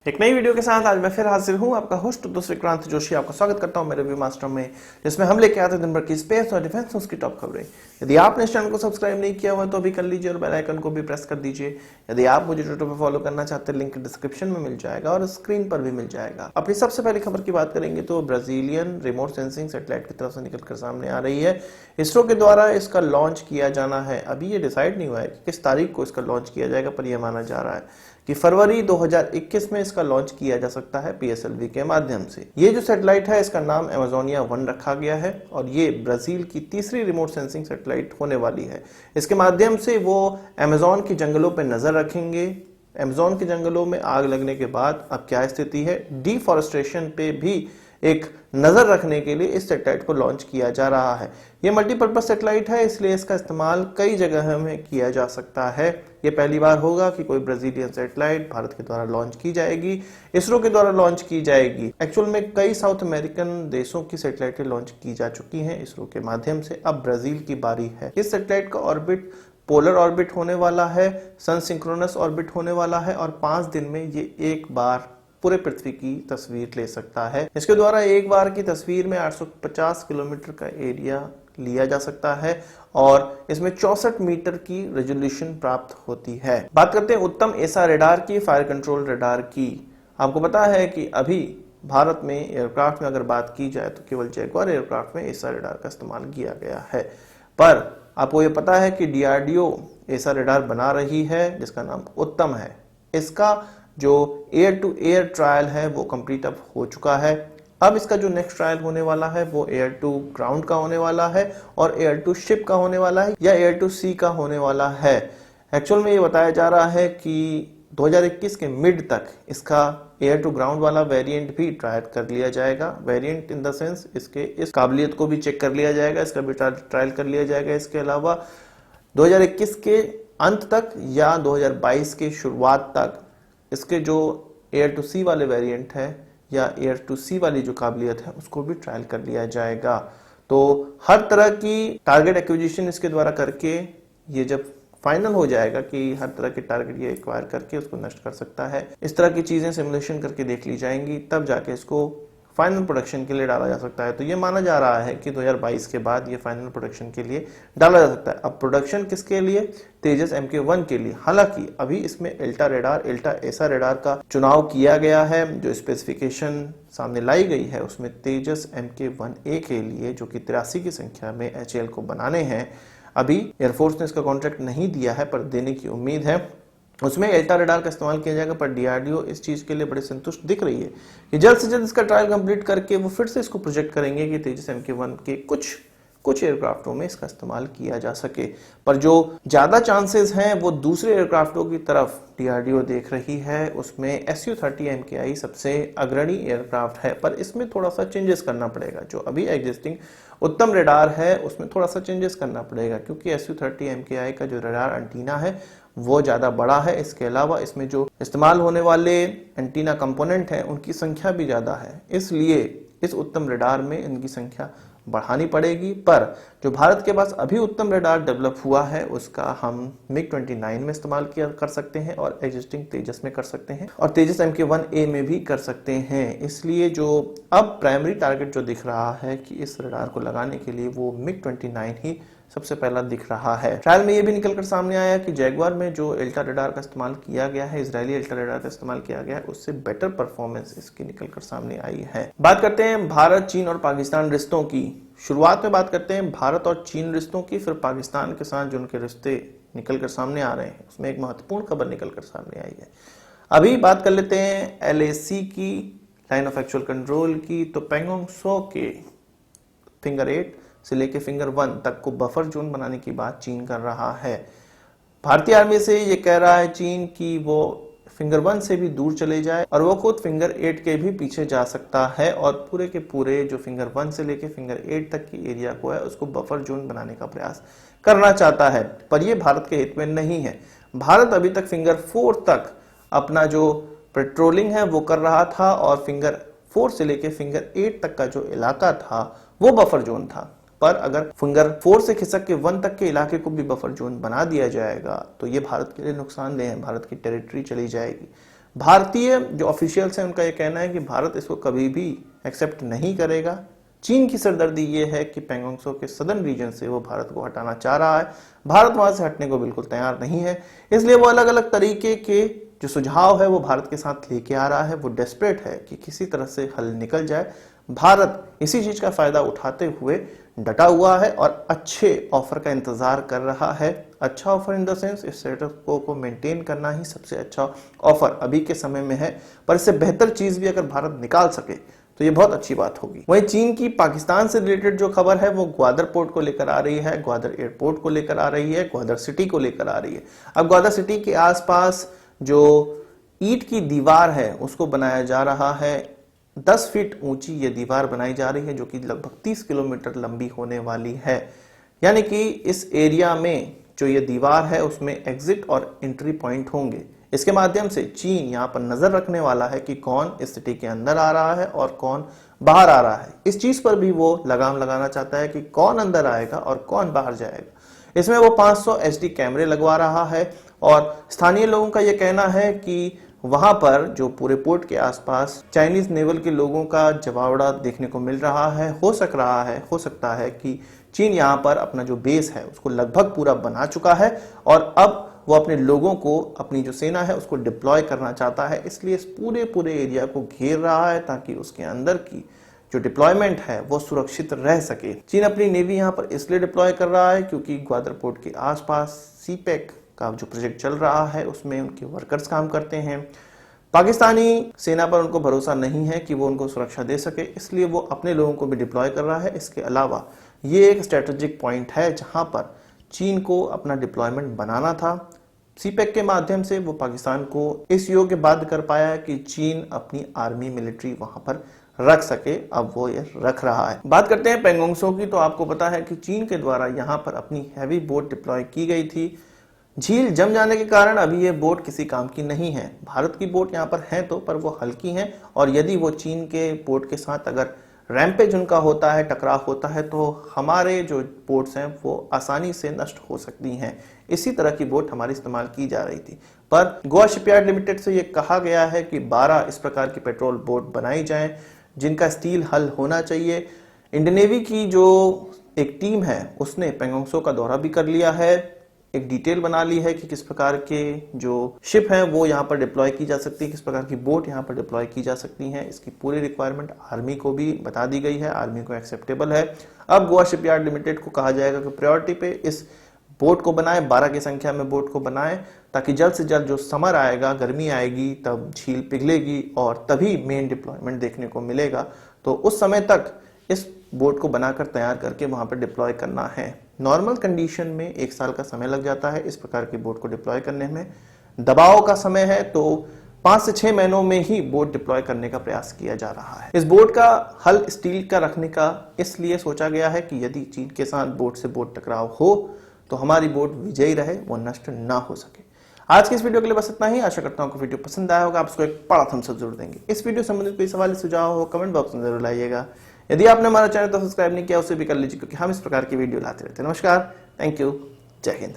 एक नई वीडियो के साथ आज मैं फिर हाजिर हूं, आपका होस्ट दोस्त विक्रांत जोशी। आपका स्वागत करता हूं मेरे व्यू मास्टर में, जिसमें हम लेके आते हैं दिन भर की स्पेस और डिफेंस न्यूज की टॉप खबरें। यदि आपने इस चैनल को सब्सक्राइब नहीं किया हुआ तो अभी कर लीजिए और बेल आइकन को भी प्रेस कर दीजिए। यदि आप मुझे ट्विटर पर फॉलो करना चाहते हैं, लिंक डिस्क्रिप्शन में मिल जाएगा और स्क्रीन पर भी मिल जाएगा। अपनी सबसे पहली खबर की बात करेंगे तो ब्राजीलियन रिमोट सेंसिंग सैटेलाइट की तरफ से निकलकर सामने आ रही है। इसरो के द्वारा इसका लॉन्च किया जाना है। अभी ये डिसाइड नहीं हुआ है कि किस तारीख को इसका लॉन्च किया जाएगा, पर यह माना जा रहा है कि फरवरी 2021 में इसका लॉन्च किया जा सकता है पीएसएलवी के माध्यम से। ये जो सैटेलाइट है इसका नाम अमेजोनिया 1 रखा गया है और ये ब्राजील की तीसरी रिमोट सेंसिंग सैटेलाइट होने वाली है। इसके माध्यम से वो अमेजोन के जंगलों पर नजर रखेंगे। अमेजोन के जंगलों में आग लगने के बाद अब क्या स्थिति है, डिफॉरेस्टेशन पे भी एक नजर रखने के लिए इस सैटेलाइट को लॉन्च किया जा रहा है। यह मल्टीपर्पज सैटेलाइट है, इसलिए इसका इस्तेमाल कई जगह में किया जा सकता है। यह पहली बार होगा कि कोई ब्राजीलियन सैटेलाइट भारत के द्वारा लॉन्च की जाएगी, इसरो के द्वारा लॉन्च की जाएगी। एक्चुअल में कई साउथ अमेरिकन देशों की सैटेलाइटें लॉन्च की जा चुकी हैं इसरो के माध्यम से। अब ब्राजील की बारी है। इस सैटेलाइट का ऑर्बिट पोलर ऑर्बिट होने वाला है, सन सिंक्रोनस ऑर्बिट होने वाला है और 5 दिन में ये एक बार पूरे पृथ्वी की तस्वीर ले सकता है। इसके द्वारा एक बार की तस्वीर में 850 किलोमीटर का एरिया लिया जा सकता है और इसमें 64 मीटर की रेजोल्यूशन प्राप्त होती है। बात करते हैं उत्तम एसा रडार की, फायर कंट्रोल रडार की। आपको पता है कि अभी भारत में एयरक्राफ्ट में अगर बात की जाए तो केवल जैगुआर एयरक्राफ्ट में एसा रडार का इस्तेमाल किया गया है, पर आपको ये पता है कि डीआरडीओ एसा रडार बना रही है जिसका नाम उत्तम है। इसका जो एयर टू एयर ट्रायल है वो कंप्लीट अब हो चुका है। अब इसका जो नेक्स्ट ट्रायल होने वाला है वो एयर टू ग्राउंड का होने वाला है और एयर टू शिप का होने वाला है या एयर टू सी का होने वाला है। एक्चुअल में ये बताया जा रहा है कि 2021 के मिड तक इसका एयर टू ग्राउंड वाला वेरिएंट भी ट्रायल कर लिया जाएगा। वेरिएंट इन द सेंस इसके इस काबिलियत को भी चेक कर लिया जाएगा, इसका भी ट्रायल कर लिया जाएगा। इसके अलावा 2021 के अंत तक या 2022 के शुरुआत तक इसके जो एयर टू सी वाले वेरिएंट है या एयर टू सी वाली जो काबिलियत है उसको भी ट्रायल कर लिया जाएगा। तो हर तरह की टारगेट एक्विजिशन इसके द्वारा करके ये जब फाइनल हो जाएगा कि हर तरह के टारगेट ये एक्वायर करके उसको नष्ट कर सकता है, इस तरह की चीजें सिमुलेशन करके देख ली जाएंगी, तब जाके इसको फाइनल प्रोडक्शन के लिए डाला जा सकता है। तो ये माना जा रहा है कि 2022 के बाद ये फाइनल प्रोडक्शन के लिए डाला जा सकता है। अब प्रोडक्शन किसके लिए? तेजस MK1 के लिए। हालांकि अभी इसमें एल्टा रेडार, एल्टा एसा रेडार का चुनाव किया गया है। जो स्पेसिफिकेशन सामने लाई गई है उसमें तेजस MK1A के लिए, जो कि 83 की संख्या में HAL को बनाने हैं, अभी एयरफोर्स ने इसका कॉन्ट्रैक्ट नहीं दिया है पर देने की उम्मीद है। उसमें एल्टा रडार का इस्तेमाल किया जाएगा, पर डीआरडीओ इस चीज के लिए बड़े संतुष्ट दिख रही है कि जल्द से जल्द इसका ट्रायल कंप्लीट करके वो फिर से इसको प्रोजेक्ट करेंगे कि तेजस MK1 के कुछ एयरक्राफ्टों में इसका इस्तेमाल किया जा सके। पर जो ज्यादा चांसेस हैं वो दूसरे एयरक्राफ्टों की तरफ डीआरडीओ देख रही है। उसमें Su-30 MKI सबसे अग्रणी एयरक्राफ्ट है, पर इसमें थोड़ा सा चेंजेस करना पड़ेगा। जो अभी एग्जिस्टिंग उत्तम रडार है उसमें थोड़ा सा चेंजेस करना पड़ेगा, क्योंकि Su-30 MKI का जो रडार एंटीना है वो ज्यादा बड़ा है। इसके अलावा इसमें जो इस्तेमाल होने वाले एंटीना कंपोनेंट हैं उनकी संख्या भी ज्यादा है, इसलिए इस उत्तम रडार में इनकी संख्या बढ़ानी पड़ेगी। पर जो भारत के पास अभी उत्तम रडार डेवलप हुआ है उसका हम MiG-29 में इस्तेमाल कर सकते हैं और एग्जिस्टिंग तेजस में कर सकते हैं और तेजस MK1A में भी कर सकते हैं। इसलिए जो अब प्राइमरी टारगेट जो दिख रहा है कि इस रडार को लगाने के लिए वो MiG-29 ही सबसे पहला दिख रहा है। ट्रायल में ये भी निकलकर सामने आया कि जैगुआर में जो एल्टा रडार का इस्तेमाल किया गया है, इजरायली एल्टा रडार का इस्तेमाल किया गया है, उससे बेटर परफॉर्मेंस इसकी निकलकर सामने आई है। बात करते हैं भारत, चीन और पाकिस्तान रिश्तों की। शुरुआत में बात करते हैं भारत और चीन रिश्तों की, फिर पाकिस्तान के साथ जो उनके रिश्ते निकलकर सामने आ रहे हैं उसमें एक महत्वपूर्ण खबर निकलकर सामने आई है। अभी बात कर लेते हैं LAC की, लाइन ऑफ एक्चुअल कंट्रोल की। तो पैंगोंग त्सो के फिंगर 8 से लेके फिंगर 1 तक को बफर जोन बनाने की बात चीन कर रहा है। भारतीय आर्मी से ये कह रहा है चीन कि वो फिंगर 1 से भी दूर चले जाए और वो खुद फिंगर 8 के भी पीछे जा सकता है और पूरे के पूरे जो फिंगर 1 से लेके फिंगर 8 तक की एरिया को है उसको बफर जोन बनाने का प्रयास करना चाहता है, पर ये भारत के हित में नहीं है। भारत अभी तक फिंगर 4 तक अपना जो पेट्रोलिंग है वो कर रहा था और फिंगर 4 से लेके फिंगर 8 तक का जो इलाका था वो बफर जोन था। पर अगर फिंगर 4 से खिसक के 1 तक के इलाके को भी बफर जोन बना दिया जाएगा तो ये भारत के लिए नुकसानदेह है, भारत की टेरिटरी चली जाएगी। भारतीय जो ऑफिशियल्स हैं उनका यह कहना है कि भारत इसको कभी भी एक्सेप्ट नहीं करेगा। चीन की सरदर्दी ये है कि पैंगोंग त्सो के सदर्न रीजन से वो भारत को हटाना चाह रहा है, भारत वहां से हटने को बिल्कुल तैयार नहीं है। इसलिए वो अलग अलग तरीके के जो सुझाव है वो भारत के साथ लेके आ रहा है। वो डेस्परेट है कि किसी तरह से हल निकल जाए। भारत इसी चीज का फायदा उठाते हुए डटा हुआ है और अच्छे ऑफर का इंतजार कर रहा है। अच्छा ऑफर इन द सेंस इस स्टेटस को मेंटेन करना ही सबसे अच्छा ऑफर अभी के समय में है, पर इससे बेहतर चीज भी अगर भारत निकाल सके तो ये बहुत अच्छी बात होगी। वहीं चीन की पाकिस्तान से रिलेटेड जो खबर है वो ग्वादर पोर्ट को लेकर आ रही है, ग्वादर एयरपोर्ट को लेकर आ रही है, ग्वादर सिटी को लेकर आ रही है। अब ग्वादर सिटी के आसपास जो ईंट की दीवार है उसको बनाया जा रहा है। 10 फीट ऊंची ये दीवार बनाई जा रही है जो कि लगभग 30 किलोमीटर लंबी होने वाली है। यानी कि इस एरिया में जो ये दीवार है उसमें एग्जिट और एंट्री पॉइंट होंगे। इसके माध्यम से चीन यहाँ पर नजर रखने वाला है कि कौन इस सिटी के अंदर आ रहा है और कौन बाहर आ रहा है। इस चीज पर भी वो लगाम लगाना चाहता है कि कौन अंदर आएगा और कौन बाहर जाएगा। इसमें वो 500 HD कैमरे लगवा रहा है और स्थानीय लोगों का ये कहना है कि वहां पर जो पूरे पोर्ट के आसपास चाइनीज नेवल के लोगों का जमावड़ा देखने को मिल रहा है। हो सकता है कि चीन यहाँ पर अपना जो बेस है उसको लगभग पूरा बना चुका है और अब वो अपने लोगों को, अपनी जो सेना है उसको डिप्लॉय करना चाहता है। इसलिए इस पूरे एरिया को घेर रहा है ताकि उसके अंदर की जो डिप्लॉयमेंट है वो सुरक्षित रह सके। चीन अपनी नेवी यहाँ पर इसलिए डिप्लॉय कर रहा है क्योंकि ग्वादर पोर्ट के आसपास सीपेक का जो प्रोजेक्ट चल रहा है उसमें उनके वर्कर्स काम करते हैं। पाकिस्तानी सेना पर उनको भरोसा नहीं है कि वो उनको सुरक्षा दे सके, इसलिए वो अपने लोगों को भी डिप्लॉय कर रहा है। इसके अलावा ये एक स्ट्रेटेजिक पॉइंट है जहां पर चीन को अपना डिप्लॉयमेंट बनाना था। सीपेक के माध्यम से वो पाकिस्तान को इस योग्य बाध्य कर पाया कि चीन अपनी आर्मी मिलिट्री वहां पर रख सके। अब वो ये रख रहा है। बात करते हैं पैंगोंग त्सो की, तो आपको पता है कि चीन के द्वारा यहाँ पर अपनी हैवी बोट डिप्लॉय की गई थी। झील जम जाने के कारण अभी ये बोट किसी काम की नहीं है। भारत की बोट यहाँ पर है तो, पर वो हल्की हैं और यदि वो चीन के बोट के साथ अगर रैंपेज उनका होता है, टकराव होता है, तो हमारे जो बोट्स हैं वो आसानी से नष्ट हो सकती हैं। इसी तरह की बोट हमारी इस्तेमाल की जा रही थी, पर गोवा शिपयार्ड लिमिटेड से ये कहा गया है कि 12 इस प्रकार की पेट्रोल बोट बनाई जाएं जिनका स्टील हल होना चाहिए। इंडियन नेवी की जो एक टीम है उसने पैंगोंग त्सो का दौरा भी कर लिया है, एक डिटेल बना ली है कि किस प्रकार के जो शिप हैं वो यहाँ पर डिप्लॉय की जा सकती है, किस प्रकार की बोट यहाँ पर डिप्लॉय की जा सकती हैं। इसकी पूरी रिक्वायरमेंट आर्मी को भी बता दी गई है, आर्मी को एक्सेप्टेबल है। अब गोवा शिपयार्ड लिमिटेड को कहा जाएगा कि प्रायोरिटी पे इस बोट को बनाएं, 12 की संख्या में बोट को बनाएं, ताकि जल्द से जल्द जो समर आएगा, गर्मी आएगी, तब झील पिघलेगी और तभी मेन डिप्लॉयमेंट देखने को मिलेगा। तो उस समय तक इस बोट को बनाकर तैयार करके वहां पर डिप्लॉय करना है। नॉर्मल कंडीशन में 1 साल का समय लग जाता है इस प्रकार की बोट को डिप्लॉय करने में। दबाव का समय है तो 5 से 6 महीनों में ही बोट डिप्लॉय करने का प्रयास किया जा रहा है। इस बोट का हल स्टील का रखने का इसलिए सोचा गया है कि यदि चीन के साथ बोट से बोट टकराव हो तो हमारी बोट विजयी रहे, वो नष्ट ना हो सके। आज की इस वीडियो के लिए बस इतना ही। आशा करता हूं कि वीडियो पसंद आया होगा। आप इसको एक बड़ा थम्स अप जरूर देंगे। इस वीडियो संबंधित कोई सवाल सुझाव हो कमेंट बॉक्स में जरूर लाइएगा। यदि आपने हमारा चैनल तो सब्सक्राइब नहीं किया उसे भी कर लीजिए, क्योंकि हम इस प्रकार की वीडियो लाते रहते हैं। नमस्कार, थैंक यू, जय हिंद।